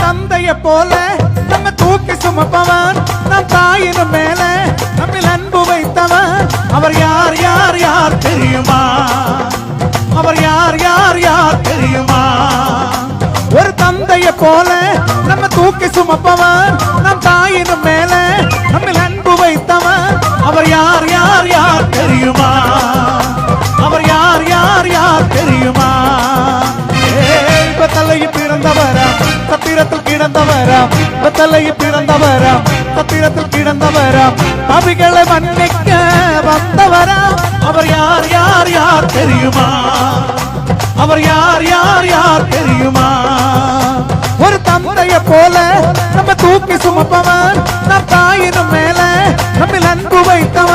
தந்தைய போல நம்ம தூக்கி சுமப்பவன் நம் தாயினும் மேல நம்மில் அன்பு வைத்தவன் அவர் யார் யார் யார் தெரியுமா அவர் யார் யார் யார் தெரியுமா ஒரு தந்தைய போல நம்ம தூக்கி சுமப்பவன் நம் தாயினும் மேல நம்மில் அன்பு வைத்தவன் அவர் யார் யார் யார் தெரியுமா அவர் யார் யார் யார் தெரியுமா தலையில் பிறந்தவராம் சத்திரத்தில் கிடந்தவராம் தலையில் பிறந்தவராம் சத்திரத்தில் கிடந்தவராம் பாவிகளை மன்னிக்க வந்தவராம் அவர் யார் யார் யார் தெரியுமா அவர் யார் யார் யார் தெரியுமா ஒரு தந்தைய போல நம்ம தூக்கி சுமப்பவன் நம் தாயினும் மேல நம்மில் அன்பு வைத்தவன்